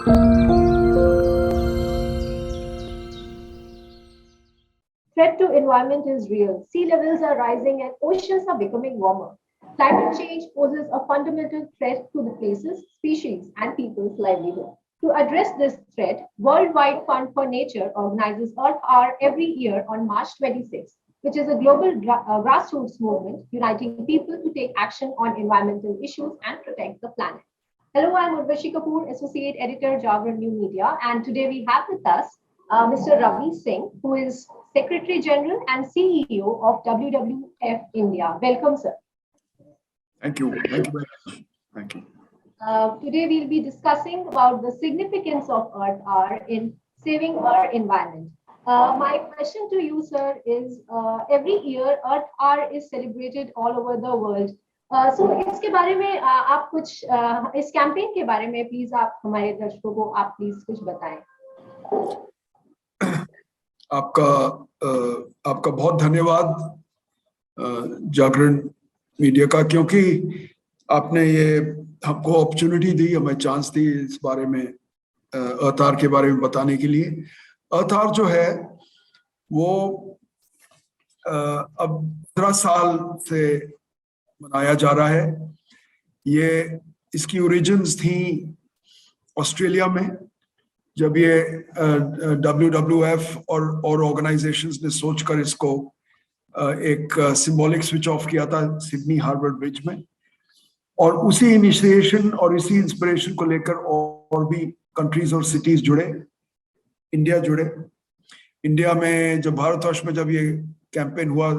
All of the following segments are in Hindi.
Threat to environment is real. Sea levels are rising and oceans are becoming warmer. Climate change poses a fundamental threat to the places, species, and people's livelihood. To address this threat, Worldwide Fund for Nature organizes Earth Hour every year on March 26, which is a global grassroots movement uniting people to take action on environmental issues and protect the planet. Hello, I'm Urvashi Kapoor, Associate Editor, Jagran New Media, and today we have with us Mr. Ravi Singh, who is Secretary General and CEO of WWF India. Welcome, sir. Thank you. Thank you very much. Thank you. Today we'll be discussing about the significance of Earth Hour in saving our environment. My question to you, sir, is every year Earth Hour is celebrated all over the world. So इसके बारे में आप कुछ इस कैंपेन के बारे में प्लीज आप हमारे दर्शकों को आप प्लीज कुछ बताएं. आपका बहुत धन्यवाद जागरण मीडिया का, क्योंकि आपने ये हमको अपॉर्चुनिटी दी, हमें चांस दी इस बारे में अर्थ आवर के बारे में बताने के लिए. अर्थ आवर जो है वो अब 15 साल से मनाया जा रहा है. ये इसकी ओरिजिन्स थी ऑस्ट्रेलिया में, जब ये WWF और ऑर्गेनाइजेशंस ने सोचकर इसको एक सिंबॉलिक स्विच ऑफ किया था सिडनी हार्बर ब्रिज में, और उसी इनिशिएशन और इसी इंस्पिरेशन को लेकर और भी कंट्रीज और सिटीज जुड़े, इंडिया जुड़े. इंडिया में जब भारतवर्ष में जब ये कैंपेन हुआ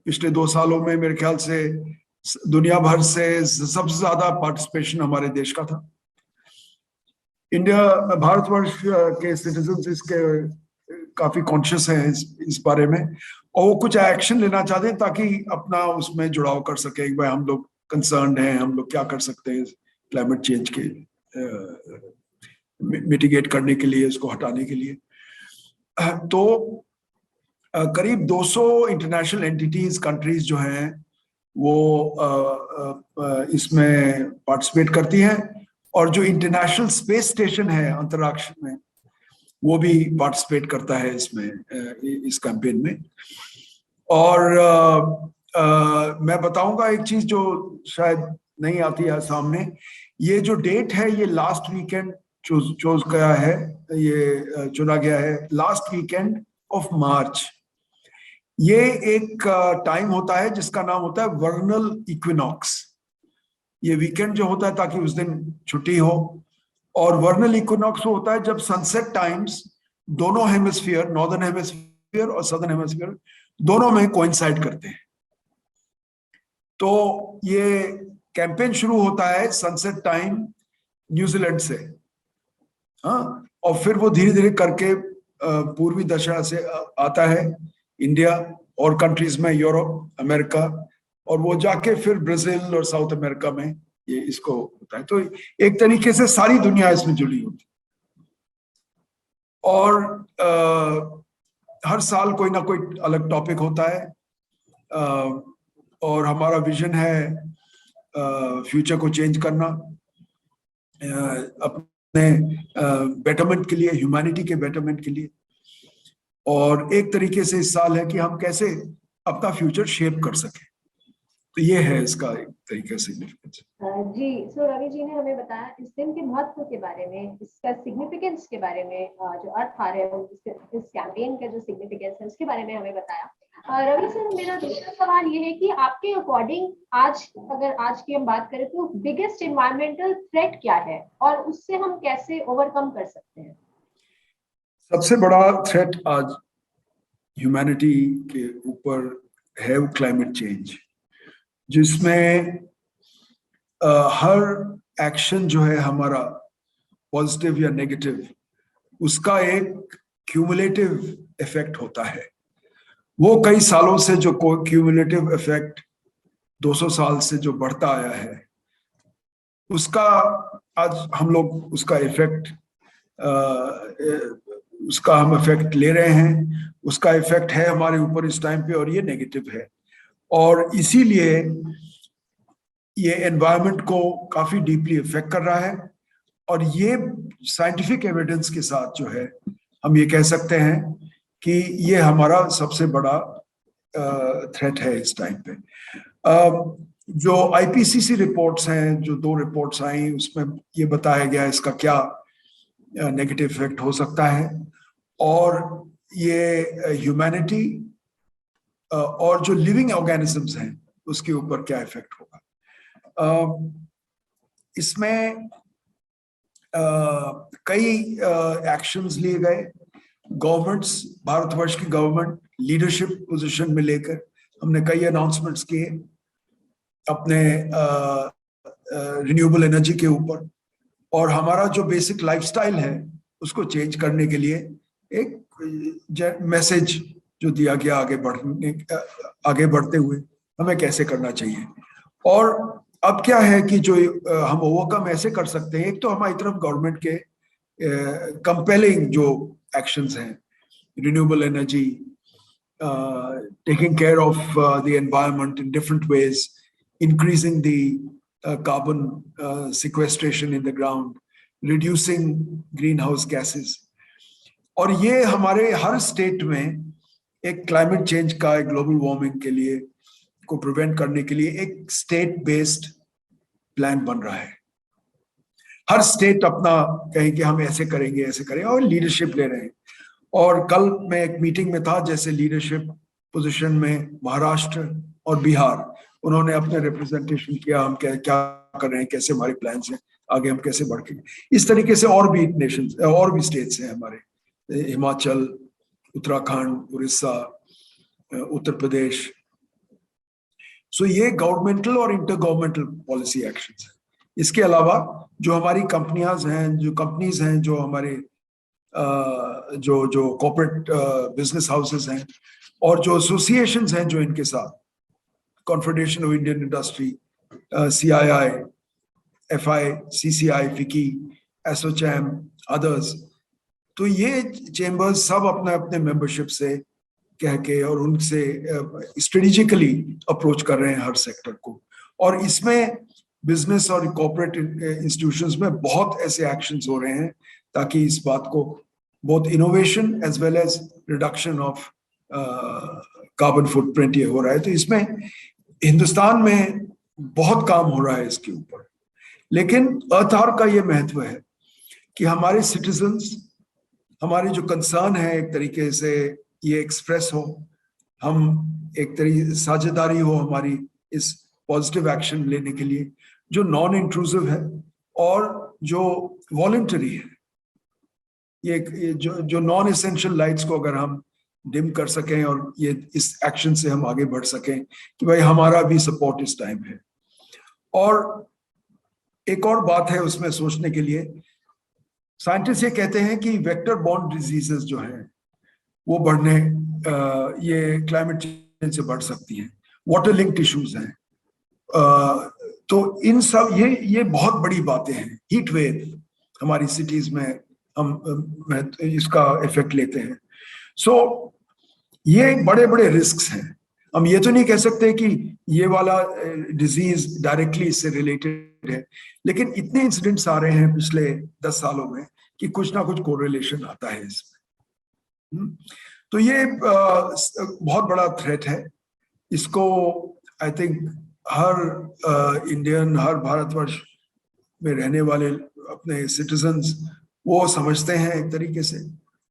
पिछले 2 सालों में, मेरे ख्याल से दुनिया भर से सबसे ज्यादा पार्टिसिपेशन हमारे देश का था. इंडिया भारतवर्ष के सिटीजन्स इसके काफी कॉन्शियस हैं इस बारे में, और वो कुछ एक्शन लेना चाहते हैं ताकि अपना उसमें जुड़ाव कर सके. एक भाई हम लोग कंसर्न्ड हैं, हम लोग क्या कर सकते हैं क्लाइमेट चेंज के मिटिगेट करने के लिए, इसको हटाने के लिए. तो करीब 200 इंटरनेशनल एंटिटीज, कंट्रीज जो हैं वो इसमें पार्टिसिपेट करती हैं, और जो इंटरनेशनल स्पेस स्टेशन है अंतरिक्ष में वो भी पार्टिसिपेट करता है इसमें, इस कैंपेन में. और मैं बताऊंगा एक चीज जो शायद नहीं आती है सामने. ये जो डेट है ये लास्ट वीकेंड चुना गया है, लास्ट वीकेंड ऑफ मार्च. ये एक टाइम होता है जिसका नाम होता है वर्नल इक्विनॉक्स. ये वीकेंड जो होता है ताकि उस दिन छुट्टी हो, और वर्नल इक्विनॉक्स होता है जब सनसेट टाइम्स दोनों हेमिस्फीयर, नॉर्दर्न हेमिस्फीयर और सदर्न हेमिस्फीयर, दोनों में कोइंसाइड करते हैं. तो ये कैंपेन शुरू होता है सनसेट टाइम न्यूजीलैंड से, हाँ, और फिर वो धीरे धीरे करके पूर्वी दशा से आता है इंडिया और कंट्रीज में, यूरोप, अमेरिका, और वो जाके फिर ब्राजील और साउथ अमेरिका में ये इसको होता है. तो एक तरीके से सारी दुनिया इसमें जुड़ी होती है, और हर साल कोई ना कोई अलग टॉपिक होता है. और हमारा विजन है फ्यूचर को चेंज करना, अपने बेटरमेंट के लिए, ह्यूमैनिटी के बेटरमेंट के लिए. और एक तरीके से इस साल है कि हम कैसे अपना फ्यूचर शेप कर सकें. तो ये है इसका एक तरीके से सिग्निफिकेंस. जी, सो रवि जी ने हमें बताया इस दिन के महत्व के बारे में, इसका सिग्निफिकेंस के बारे में, जो अर्थ आवर है इस कैंपेन का जो सिग्निफिकेंस है उसके बारे में हमें बताया. रवि सर, मेरा दूसरा सवाल ये है कि आपके अकॉर्डिंग अगर आज की हम बात करें तो बिगेस्ट एनवायरमेंटल थ्रेट क्या है और उससे हम कैसे ओवरकम कर सकते हैं? सबसे बड़ा थ्रेट आज ह्यूमैनिटी के ऊपर है वो क्लाइमेट चेंज, जिसमें हर एक्शन जो है हमारा, पॉजिटिव या नेगेटिव, उसका एक क्यूमुलेटिव इफेक्ट होता है. वो कई सालों से जो क्यूमुलेटिव इफेक्ट 200 साल से जो बढ़ता आया है, उसका आज हम लोग उसका हम इफेक्ट ले रहे हैं. उसका इफेक्ट है हमारे ऊपर इस टाइम पे, और ये नेगेटिव है. और इसीलिए ये एनवायरनमेंट को काफी डीपली इफेक्ट कर रहा है. और ये साइंटिफिक एविडेंस के साथ जो है हम ये कह सकते हैं कि ये हमारा सबसे बड़ा थ्रेट है इस टाइम पे। जो आईपीसीसी रिपोर्ट्स हैं, जो 2 रिपोर्ट्स आई, उसमें ये बताया गया इसका क्या नेगेटिव इफेक्ट हो सकता है और ये ह्यूमैनिटी और जो लिविंग ऑर्गेनिजम्स हैं उसके ऊपर क्या इफेक्ट होगा। इसमें कई एक्शंस लिए गए। गवर्नमेंट्स, भारतवर्ष की गवर्नमेंट लीडरशिप पोजीशन में लेकर हमने कई अनाउंसमेंट्स किए अपने रिन्यूएबल एनर्जी के ऊपर, और हमारा जो बेसिक लाइफस्टाइल है उसको चेंज करने के लिए एक मैसेज जो दिया गया आगे बढ़ते हुए हमें कैसे करना चाहिए। और अब क्या है कि जो हम ओवरकम ऐसे कर सकते हैं, एक तो हमारी तरफ गवर्नमेंट के कंपेलिंग जो एक्शंस हैं, renewable energy, taking care of the environment in different ways, increasing the carbon sequestration in the ground, reducing greenhouse gases. और ये हमारे हर स्टेट में एक क्लाइमेट चेंज का, एक ग्लोबल वार्मिंग के लिए को प्रिवेंट करने के लिए एक स्टेट बेस्ड प्लान बन रहा है। हर स्टेट अपना कहें कि हम ऐसे करेंगे, ऐसे करेंगे, और लीडरशिप ले रहे हैं। और कल मैं एक मीटिंग में था, जैसे लीडरशिप पोजीशन में महाराष्ट्र और बिहार, उन्होंने अपने रिप्रेजेंटेशन किया, हम क्या क्या कर रहे हैं, कैसे हमारे प्लान्स हैं, आगे हम कैसे बढ़ के। इस तरीके से और भी नेशंस और भी स्टेट्स हैं हमारे, हिमाचल, उत्तराखंड, उड़ीसा, उत्तर प्रदेश। सो ये गवर्नमेंटल और इंटर गवर्नमेंटल पॉलिसी एक्शंस हैं। इसके अलावा जो हमारी कंपनीज हैं, जो हमारे जो कॉर्पोरेट बिजनेस हाउसेस हैं, और जो एसोसिएशंस हैं जो इनके साथ, confederation of Indian industry, CII, FI, CCI, FICCI, ASSOCHAM, others, तो ये चेंबर्स सब अपने अपने मेंबरशिप से कह के और उनसे स्ट्रेटेजिकली अप्रोच कर रहे हैं हर सेक्टर को। और इसमें बिजनेस और कॉर्पोरेट इंस्टीट्यूशंस में बहुत ऐसे एक्शंस हो रहे हैं ताकि इस बात को, both innovation as well as reduction of carbon footprint ये हो रहा है। तो इसमें हिंदुस्तान में बहुत काम हो रहा है इसके ऊपर। लेकिन अर्थ आवर का ये महत्व है कि हमारे सिटीजन्स, हमारी जो कंसर्न है, एक तरीके से ये एक्सप्रेस हो, हम एक तरीके साझेदारी हो हमारी इस पॉजिटिव एक्शन लेने के लिए, जो नॉन इंट्रूसिव है और जो वॉलंटरी है। ये जो नॉन एसेंशियल लाइट्स को अगर हम डिम कर सकें और ये इस एक्शन से हम आगे बढ़ सकें कि भाई हमारा भी सपोर्ट इस टाइम है। और एक और बात है उसमें सोचने के लिए, साइंटिस्ट ये कहते हैं कि वेक्टर बॉर्न डिजीजेस जो हैं वो बढ़ने, ये क्लाइमेट चेंज से बढ़ सकती हैं। वाटर लिंक्ड इश्यूज हैं, तो इन सब ये बहुत बड़ी बातें हैं। हीट वेव हमारी सिटीज में हम इसका इफेक्ट लेते हैं। सो ये बड़े बड़े रिस्क्स हैं। हम ये तो नहीं कह सकते कि ये वाला डिजीज डायरेक्टली इससे रिलेटेड है, लेकिन इतने इंसिडेंट्स आ रहे हैं पिछले 10 सालों में कि कुछ ना कुछ कोरिलेशन आता है इसमें। तो ये बहुत बड़ा थ्रेट है। इसको आई थिंक हर इंडियन, हर भारतवर्ष में रहने वाले अपने सिटीजन्स वो समझते हैं एक तरीके से,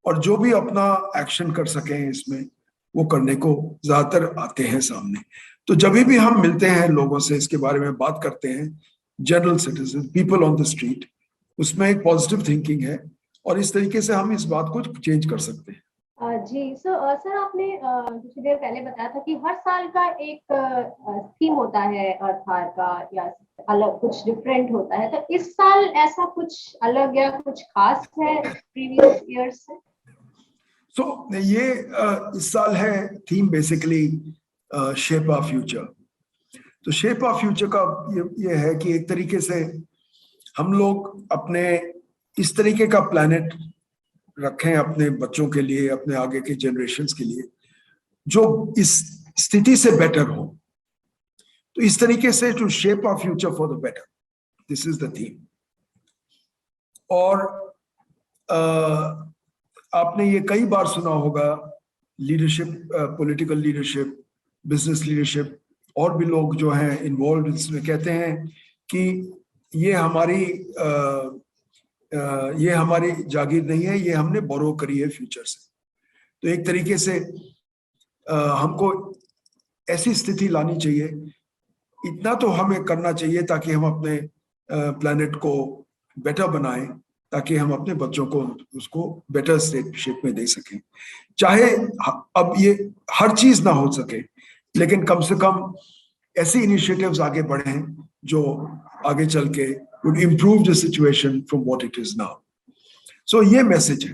और जो भी अपना एक्शन कर सकें इसमें वो करने को ज्यादातर आते हैं सामने। तो जब भी हम मिलते हैं लोगों से, इसके बारे में बात करते हैं, general citizen, people on the street, उसमें एक पॉजिटिव थिंकिंग है और इस तरीके से हम इस बात को चेंज कर सकते हैं। जी सर आपने कुछ देर पहले बताया था कि हर साल का एक थीम होता है अर्थार का, या अलग कुछ डिफरेंट होता है। तो इस साल ऐसा कुछ अलग या कुछ खास है प्रीवियस ईयर्स से? सो ये इस साल है theme basically shape of future. तो शेप ऑफ फ्यूचर का ये है कि एक तरीके से हम लोग अपने इस तरीके का प्लैनेट रखें अपने बच्चों के लिए, अपने आगे के जनरेशन्स के लिए, जो इस स्थिति से बेटर हो। तो इस तरीके से to shape of future for the better, this is the theme. और आपने ये कई बार सुना होगा, leadership, political leadership, business leadership, और भी लोग जो हैं इन्वॉल्व इसमें कहते हैं कि ये हमारी ये हमारी जागीर नहीं है, ये हमने बोरो करी है फ्यूचर से। तो एक तरीके से हमको ऐसी स्थिति लानी चाहिए, इतना तो हमें करना चाहिए ताकि हम अपने प्लेनेट को बेटर बनाएं, ताकि हम अपने बच्चों को उसको बेटर शेप में दे सकें। चाहे अब ये हर चीज ना हो सके, लेकिन कम से कम ऐसी इनिशिएटिव्स आगे बढ़ें जो आगे चल के would improve the situation from what it is now. So ये मैसेज है,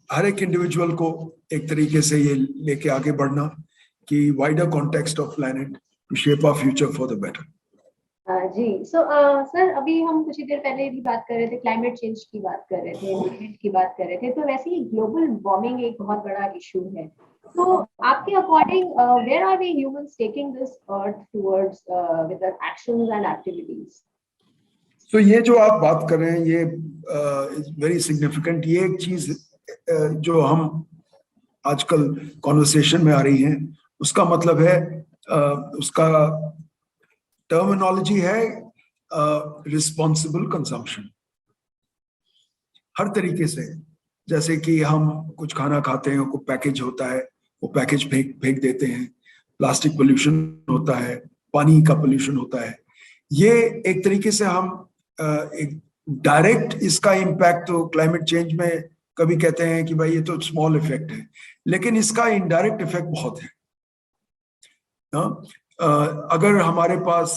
हर एक इंडिविजुअल को एक तरीके से ये लेके आगे बढ़ना कि wider context of planet to shape our future for the better. जी, सर अभी हम कुछ ही देर पहले भी बात कर रहे थे, क्लाइमेट चेंज की बात कर रहे थे, एनवायरनमेंट की बात कर रहे थे, तो वैसे ही ग्लोबल वार्मिंग एक बहुत बड़ा इशू है। तो आपके according where are we humans taking this earth towards with their actions and activities? तो ये जो आप बात कर रहे हैं ये इज वेरी सिग्निफिकेंट। ये एक चीज जो हम आजकल कॉन्वर्सेशन में आ रही है, उसका मतलब है उसका टर्मिनोलॉजी है रिस्पॉन्सिबल कंजम्पशन। हर तरीके से, जैसे कि हम कुछ खाना खाते हैं, को पैकेज होता है, वो पैकेज फेंक देते हैं, प्लास्टिक पोल्यूशन होता है, पानी का पोल्यूशन होता है। ये एक तरीके से हम एक डायरेक्ट इसका इम्पैक्ट तो क्लाइमेट चेंज में कभी कहते हैं कि भाई ये तो स्मॉल इफेक्ट है, लेकिन इसका इनडायरेक्ट इफेक्ट बहुत है। अगर हमारे पास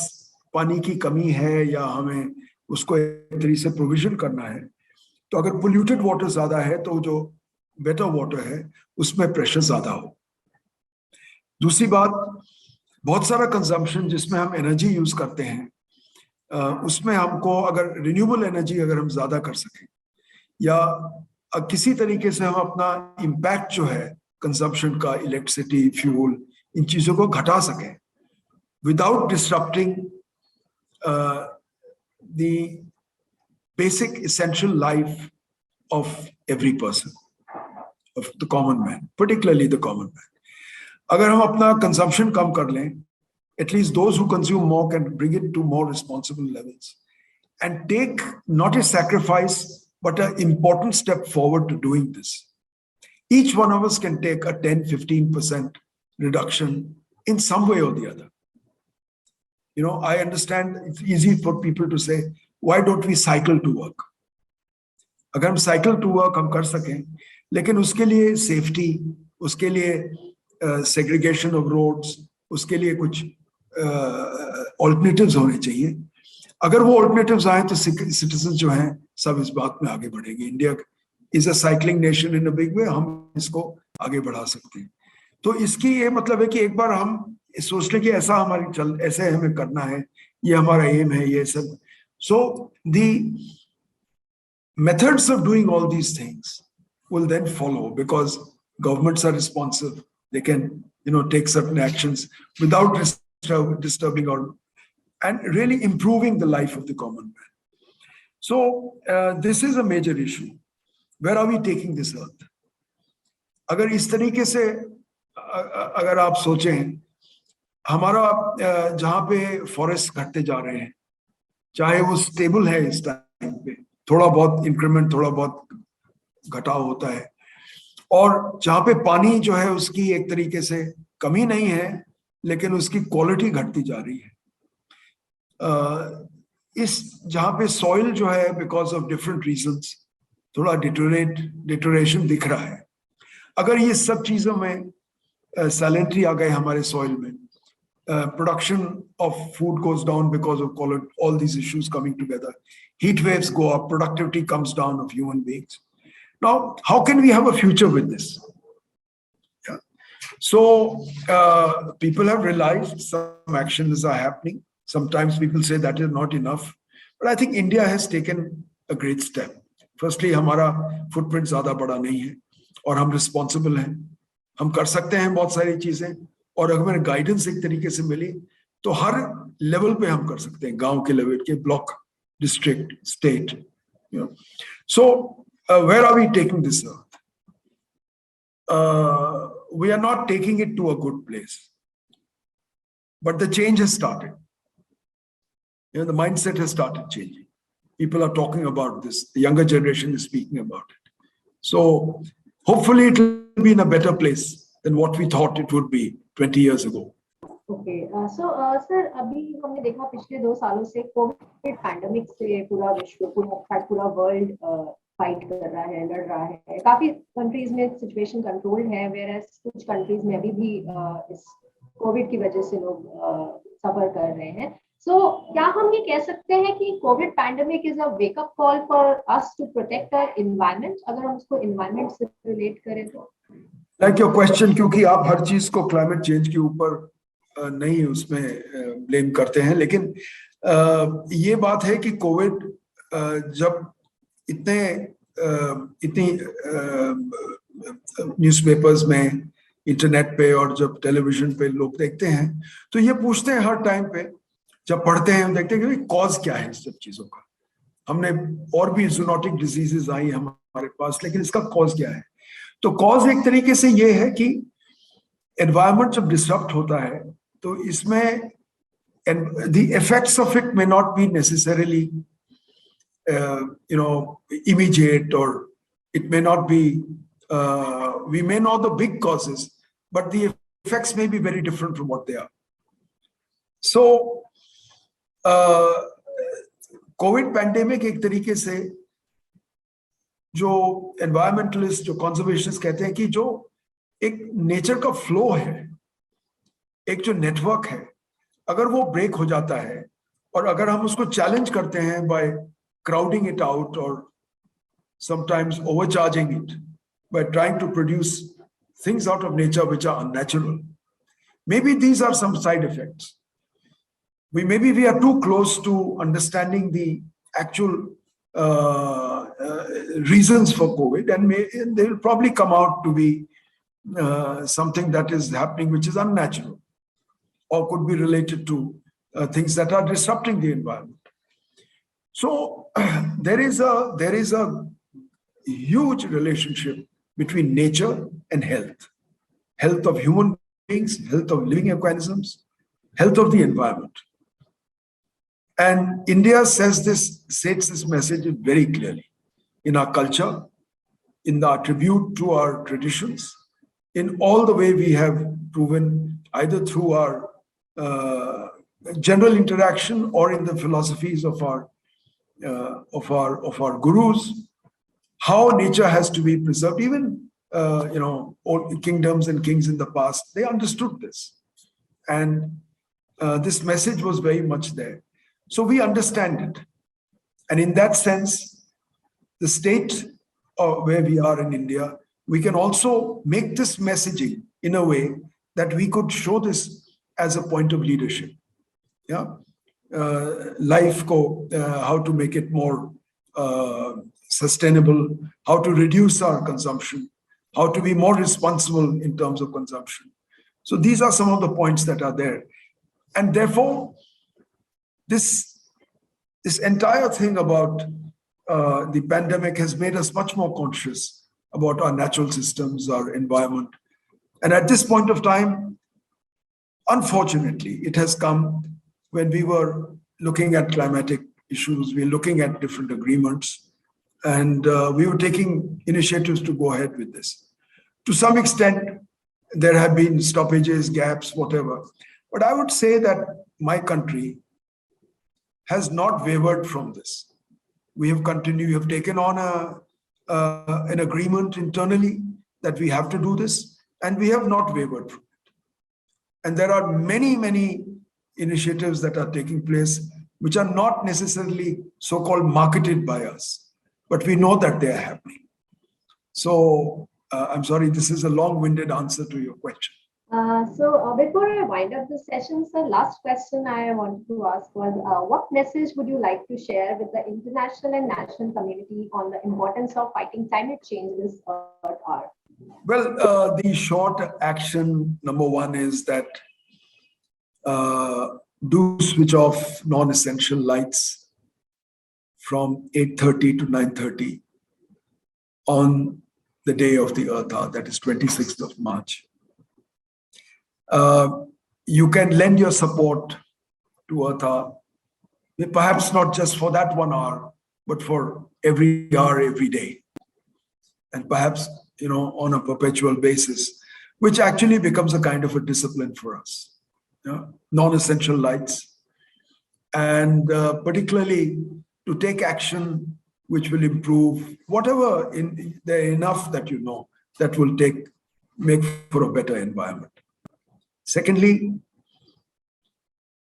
पानी की कमी है या हमें उसको एक तरीके से प्रोविजन करना है, तो अगर पोल्यूटेड वाटर ज्यादा है तो जो बेटर वाटर है उसमें प्रेशर ज्यादा हो। दूसरी बात, बहुत सारा कंजम्पशन जिसमें हम एनर्जी यूज करते हैं, उसमें हमको अगर रिन्यूएबल एनर्जी अगर हम ज्यादा कर सकें, या किसी तरीके से हम अपना इम्पैक्ट जो है कंजम्पशन का, इलेक्ट्रिसिटी, फ्यूल, इन चीजों को घटा सकें without disrupting the basic essential life of every person, of the common man, particularly the common man. अगर हम अपना कंजम्पशन कम कर लें, at least those who consume more can bring it to more responsible levels and take not a sacrifice but an important step forward to doing this. Each one of us can take a 10-15% reduction in some way or the other. You know, I understand it's easy for people to say, why don't we cycle to work? अगर हम cycle to work हम कर सकें, लेकिन उसके लिए safety, उसके लिए segregation of roads, उसके लिए कुछ ऑल्टरनेटिव्स होने चाहिए। अगर वो ऑल्टरनेटिव्स आए तो सिटीजन जो हैं सब इस बात में आगे बढ़ेंगे। India is a cycling nation in a big way, हम इसको आगे बढ़ा सकते हैं। तो इसकी ये मतलब है कि एक बार हम सोच लें कि ऐसा हमारी ऐसे हमें करना है, ये हमारा एम है, ये सब। So the methods of doing all these things will then follow because governments are responsive. They can, take certain actions without disturbing or and really improving the life of the common man. So this is a major issue. Where are we taking this earth? अगर इस तरीके से अगर आप सोचें, हमारा जहाँ पे फॉरेस्ट घटते जा रहे हैं, चाहे वो स्टेबल है इस टाइम पे, थोड़ा बहुत इंक्रीमेंट, थोड़ा बहुत घटाव होता है, और जहाँ पे पानी जो है उसकी एक तरीके से कमी नहीं है लेकिन उसकी क्वालिटी घटती जा रही है। इस जहाँ पे सॉइल जो है बिकॉज ऑफ डिफरेंट रीजंस थोड़ा डिटोरेशन दिख रहा है, अगर ये सब चीजों में सैलेंट्री आ गए हमारे सॉइल में, production of food goes down because of all these issues coming together, heat waves go up, productivity comes down of human beings. Now, how can we have a future with this? Yeah. So people have realized some actions are happening. Sometimes people say that is not enough, but I think India has taken a great step. Firstly, हमारा footprint ज़्यादा बड़ा नहीं है और हम responsible हैं, हम कर सकते हैं बहुत सारी चीजें, और अगर हमें गाइडेंस एक तरीके से मिली तो हर लेवल पे हम कर सकते हैं, गांव के लेवल के, block district, state. You know. So where are we taking this earth? We are not taking it to a good place. But the change has started. You know, the mindset has started changing. People are talking about this. The younger generation is speaking about it. So hopefully it will be in a better place than what we thought it would be 20 years ago. Okay, so sir, अभी हमने देखा पिछले 2 सालों से कोविड पैंडेमिक से पूरा विश्व, पूरा वर्ल्ड फाइट कर रहा है, लड़ रहा है. काफी कंट्रीज में सिचुएशन कंट्रोल्ड है, वेयरएज कुछ कंट्रीज में अभी भी इस कोविड की वजह से लोग सफर कर रहे हैं. So क्या हम ये कह सकते हैं कि covid pandemic is a wake up call for us to protect our environment, अगर हम उसको एनवायरनमेंट से रिलेट करें तो? लाइक योर क्वेश्चन, क्योंकि आप हर चीज को क्लाइमेट चेंज के ऊपर नहीं उसमें ब्लेम करते हैं, लेकिन ये बात है कि कोविड जब इतनी न्यूज़पेपर्स में, इंटरनेट पे और जब टेलीविजन पे लोग देखते हैं तो ये पूछते हैं हर टाइम पे, जब पढ़ते हैं देखते हैं कि कॉज क्या है इस सब चीजों का. हमने और भी जूनोटिक डिजीजेस आई हमारे पास, लेकिन इसका कॉज क्या है? तो कॉज एक तरीके से ये है कि एनवायरनमेंट जब डिसरप्ट होता है तो इसमें the effects of it may not be necessarily immediate, or it may not be we may know the big causes, but the effects may be very different from what they are. So Covid pandemic एक तरीके से जो एनवायरमेंटलिस्ट, जो कंजर्वेशनिस्ट कहते हैं कि जो एक नेचर का फ्लो है, एक जो नेटवर्क है, अगर वो ब्रेक हो जाता है और अगर हम उसको चैलेंज करते हैं बाय क्राउडिंग इट आउट और sometimes overcharging it by trying to produce things out of nature which are unnatural, maybe these are some side effects. Maybe we are too close to understanding the actual reasons for COVID, and they will probably come out to be something that is happening which is unnatural, or could be related to things that are disrupting the environment. So there is a huge relationship between nature and health of human beings, health of living organisms, health of the environment. And India says this message very clearly in our culture, in our tribute to our traditions, in all the way we have proven, either through our general interaction or in the philosophies of our gurus, how nature has to be preserved. Even old kingdoms and kings in the past, they understood this, and this message was very much there. So we understand it, and in that sense, the state where we are in India, we can also make this messaging in a way that we could show this as a point of leadership. Life how to make it more sustainable, how to reduce our consumption, how to be more responsible in terms of consumption. So these are some of the points that are there, and therefore this entire thing about the pandemic has made us much more conscious about our natural systems, our environment. And at this point of time, unfortunately, it has come when we were looking at climatic issues, we were looking at different agreements, and we were taking initiatives to go ahead with this. To some extent, there have been stoppages, gaps, whatever. But I would say that my country has not wavered from this. We have continued, we have taken on an agreement internally that we have to do this, and we have not wavered from it. And there are many, many initiatives that are taking place which are not necessarily so-called marketed by us, but we know that they are happening. So I'm sorry, this is a long-winded answer to your question. So before I wind up the session, sir, last question I wanted to ask was, what message would you like to share with the international and national community on the importance of fighting climate change this earth? Well, the short action number one is that do switch off non-essential lights, from 8:30 to 9:30 on the day of the Earth, that is 26th of March. You can lend your support to Earth, perhaps not just for that 1 hour, but for every hour, every day. And perhaps, on a perpetual basis, which actually becomes a kind of a discipline for us. Non-essential lights, and particularly to take action which will improve whatever there enough that that will make for a better environment. Secondly,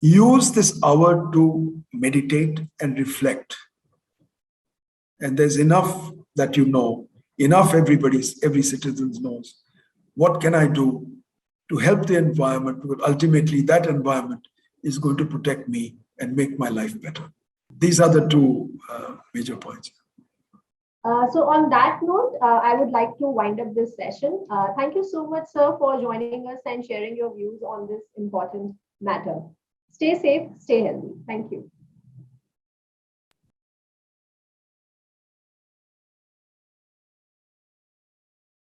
use this hour to meditate and reflect. And there's enough that enough every citizen knows. What can I do to help the environment? Because ultimately that environment is going to protect me and make my life better. These are the two major points. So on that note, I would like to wind up this session. Thank you so much, sir, for joining us and sharing your views on this important matter. Stay safe, stay healthy. Thank you.